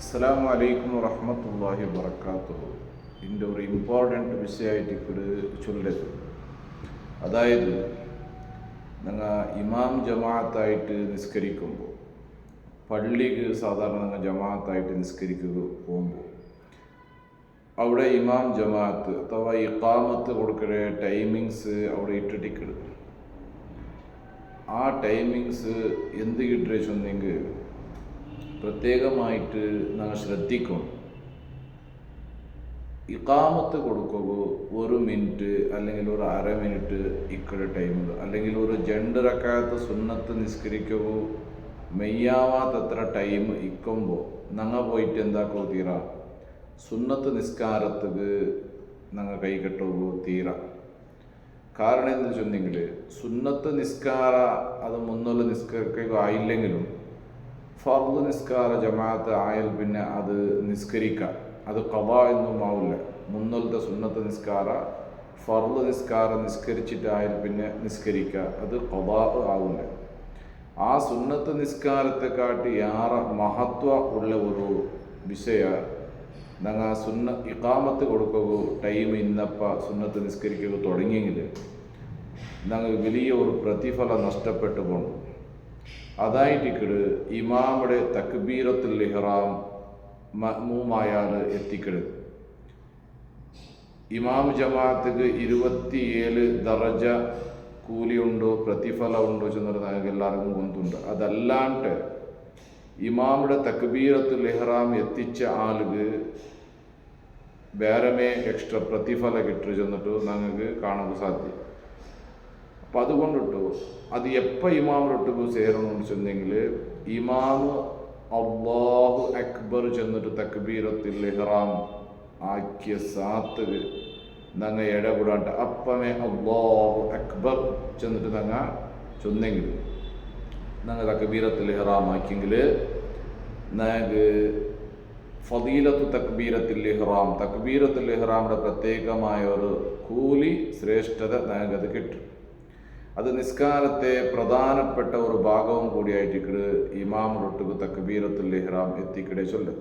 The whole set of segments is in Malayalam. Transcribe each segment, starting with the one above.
അസ്സലാമു അലൈക്കും വറഹ്മത്തുള്ളാഹി വബറകാതുഹു. ഇതിൻ്റെ ഒരു ഇമ്പോർട്ടൻറ്റ് വിഷയമായിട്ട് ഇവിടെ ചൊല്ലത്, അതായത് ഞങ്ങൾ ഇമാം ജമാഅത്തായിട്ട് നിസ്കരിക്കുമ്പോൾ, പള്ളിക്ക് സാധാരണ ഞങ്ങൾ ജമാഅത്തായിട്ട് നിസ്കരിക്കുക പോകുമ്പോൾ അവിടെ ഇമാം ജമാഅത്ത് അഥവാ ഇഖാമത്ത് കൊടുക്കുന്ന ടൈമിങ്സ് അവിടെ ഇട്ടിട്ടിക്കട്. ആ ടൈമിങ്സ് എന്ത് കിട്ടുവെച്ചെന്നെങ്കിൽ പ്രത്യേകമായിട്ട് ഞങ്ങൾ ശ്രദ്ധിക്കണം. ഇഖാമത്ത് കൊടുക്കുക 1 മിനിറ്റ് അല്ലെങ്കിൽ ഒരു അര മിനിറ്റ് ഇക്കടെ ടൈമിൽ, അല്ലെങ്കിൽ ഒരു 2 റക്അത്ത് സുന്നത്ത് നിസ്കരിക്കുക മെയ്യാവാത്തത്ര ടൈം ഇക്കുമ്പോൾ ഞങ്ങൾ പോയിട്ട് എന്താക്കോ തീര സുന്നത്ത് നിസ്കാരത്തിന് ഞങ്ങൾ കൈകെട്ടുകയോ തീര. കാരണം എന്ന് വെച്ചെങ്കിൽ സുന്നത്ത് നിസ്കാര അത് മുന്നുള്ള നിസ്കരിക്കുക ആയില്ലെങ്കിലും ഫർദ് നിസ്കാര ജമാഅത്ത് ആയാൽ പിന്നെ അത് നിസ്കരിക്കാം, അത് ഖദാ എന്നും ആവില്ല. മുന്നലത്തെ സുന്നത്ത് നിസ്കാര ഫർദ് നിസ്കാരം നിസ്കരിച്ചിട്ടായാൽ പിന്നെ നിസ്കരിക്കുക, അത് ഖദാ ആവില്ല. ആ സുന്നത്ത് നിസ്കാരത്തെ കാട്ടി ഏറെ മഹത്വ ഉള്ള ഒരു വിഷയ ഞങ്ങൾ ഇഖാമത്ത് കൊടുക്കുക ടൈം ഇന്നപ്പ സുന്നത്ത് നിസ്കരിക്കുക തുടങ്ങിയെങ്കിൽ ഞങ്ങൾ വലിയ ഒരു പ്രതിഫലം നഷ്ടപ്പെട്ടു പോകും. അതായിട്ട് ഇമാമുടെ തക്ബീറത്തുൽ ഇഹ്റാം മഅ്മൂമായാൽ എത്തിക്കട്. ഇമാം ജമാഅത്തിന് 27 ദറജ കൂലിയുണ്ടോ പ്രതിഫലമുണ്ടോ ചെന്നൊരു ഞങ്ങൾക്ക് എല്ലാവർക്കും ഗൊന്തുണ്ട്. അതല്ലാണ്ട് ഇമാമുടെ തക്ബീറത്തുൽ ഇഹ്റാം എത്തിച്ച ആളുക്ക് വേറമേ എക്സ്ട്രാ പ്രതിഫല കിട്ടു ചെന്നിട്ട് ഞങ്ങൾക്ക് കാണാൻ സാധ്യം. അപ്പം അതുകൊണ്ടിട്ടു അത് എപ്പോൾ ഇമാമിനൊട്ടുക്ക് ചേരണമെന്ന് ചെന്നെങ്കിൽ ഇമാം അല്ലാഹു അക്ബർ ചെന്നിട്ട് തക്ബീറത്തുൽ ഇഹ്റാം ആക്കിയ സാത്ത് ഞങ്ങൾ ഇടപെടാണ്ട് അപ്പമേ അല്ലാഹു അക്ബർ ചെന്നിട്ട് ഞങ്ങൾ ചൊന്നെങ്കിൽ ഞങ്ങൾ തക്ബീറത്തുൽ ഇഹ്റാം ആക്കിയെങ്കിൽ ഞങ്ങൾക്ക് ഫദീലത്തു തക്ബീറത്തുൽ ഇഹ്റാം, തക്ബീറത്തുൽ ഇഹ്റാമിൻ്റെ പ്രത്യേകമായ ഒരു കൂലി ശ്രേഷ്ഠത ഞങ്ങൾക്കത് കിട്ടും. അത് നിസ്കാരത്തെ പ്രധാനപ്പെട്ട ഒരു ഭാഗവും കൂടിയായിട്ട് ഇമാമിനൊട്ടുക്ക് തക്ബീറത്തുൽ ഇഹ്റാം എത്തിക്കിടെ ചൊല്ലും.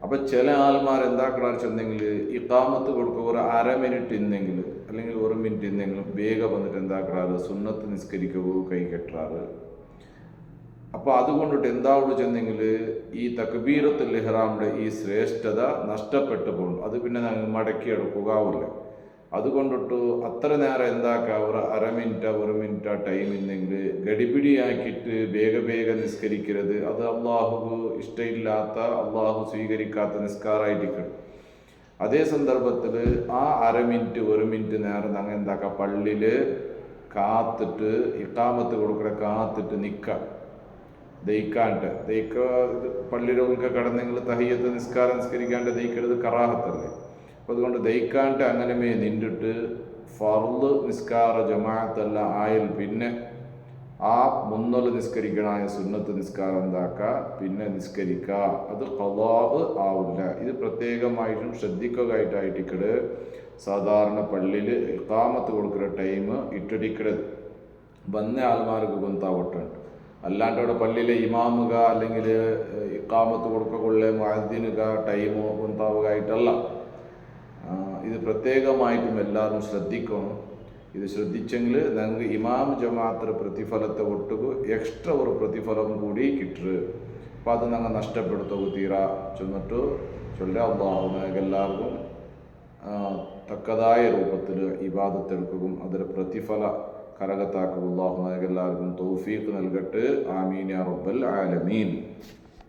അപ്പം ചില ആൾമാർ എന്താക്കടാറ് ചെന്നെങ്കിൽ ഇഖാമത്ത് കൊടുക്കുക ഒരു അര മിനിറ്റ് ഇന്നെങ്കിൽ അല്ലെങ്കിൽ 1 മിനിറ്റ് ഇന്നെങ്കിലും വേഗം വന്നിട്ട് എന്താക്കടാറ് സുന്നത്ത് നിസ്കരിക്കുക കൈ കെട്ടാറ്. അപ്പോൾ അതുകൊണ്ടിട്ട് എന്താവുള്ളൂ ചെന്നെങ്കിൽ ഈ തക്ബീറത്തുൽ ഇഹ്റാമിൻ്റെ ഈ ശ്രേഷ്ഠത നഷ്ടപ്പെട്ടു പോകും. അത് പിന്നെ ഞങ്ങൾ മടക്കി എടുക്കുകയാവില്ല. അതുകൊണ്ടിട്ട് അത്ര നേരം എന്താക്കുക ഒരു അര മിനിറ്റ് 1 മിനിറ്റ് ടൈം ഇന്നെങ്കിൽ ഗടിപിടിയാക്കിയിട്ട് വേഗം നിസ്കരിക്കരുത്. അത് അള്ളാഹു ഇഷ്ടമില്ലാത്ത, അള്ളാഹു സ്വീകരിക്കാത്ത നിസ്കാരമായിരിക്കും. അതേ സന്ദർഭത്തിൽ ആ അര മിനിറ്റ് 1 മിനിറ്റ് നേരം ഞങ്ങൾ എന്താക്കുക പള്ളിയിൽ കാത്തിട്ട് ഇഖാമത്ത് കൊടുക്കുന്ന കാത്തിട്ട് നിൽക്കുക, ദയിക്കാണ്ട് പള്ളിയിലൊക്കെ കടന്നെങ്കിൽ തഹിയ്യത്ത് നിസ്കാരം നിസ്കരിക്കാണ്ട് ദയിക്കരുത്, കറാഹത്തല്ലേ. അപ്പോൾ അതുകൊണ്ട് ദയിക്കാണ്ട് അങ്ങനെ നിന്നിട്ട് ഫർദ് നിസ്കാര ജമാഅത്തല്ല ആയാൽ പിന്നെ ആ മുന്നല് നിസ്കരിക്കണായ സുന്നത്ത് നിസ്കാരം എന്താക്കുക പിന്നെ നിസ്കരിക്കുക, അത് ഖദാ ആവില്ല. ഇത് പ്രത്യേകമായിട്ടും ശ്രദ്ധിക്കുകയായിട്ടായിട്ടിക്കട് സാധാരണ പള്ളിയിൽ ഇഖാമത്ത് കൊടുക്കുന്ന ടൈം ഇട്ടിരിക്കരുത്. വന്ന ആൾമാർക്ക് ഗൊന്താവട്ടുണ്ട്. അല്ലാണ്ട് അവിടെ പള്ളിയിലെ ഇമാമുക അല്ലെങ്കിൽ ഇഖാമത്ത് കൊടുക്കുക മുഅദ്ദിനുക ടൈമോ ഗൊന്താവുകയായിട്ടല്ല. ഇത് പ്രത്യേകമായിട്ടും എല്ലാവരും ശ്രദ്ധിക്കണം. ഇത് ശ്രദ്ധിച്ചെങ്കിൽ ഞങ്ങൾക്ക് ഇമാം ജമാഅത്ത് പ്രതിഫലത്തെ ഒട്ടുക എക്സ്ട്രാ ഒരു പ്രതിഫലം കൂടി കിട്ടുക. അപ്പം അത് ഞങ്ങൾ നഷ്ടപ്പെടുത്തുക തീരാ ചെന്നിട്ട് ചൊല്ല അല്ലാഹു ഞങ്ങൾക്ക് എല്ലാവർക്കും തക്കതായ രൂപത്തിൽ ഇബാദത്തെടുക്കുകയും അതിൻ്റെ പ്രതിഫല കരകത്താക്കുക. അല്ലാഹു ഞങ്ങൾക്ക് എല്ലാവർക്കും തൗഫീഖ് നൽകട്ടെ. ആമീൻ യാ റബ്ബൽ ആലമീൻ.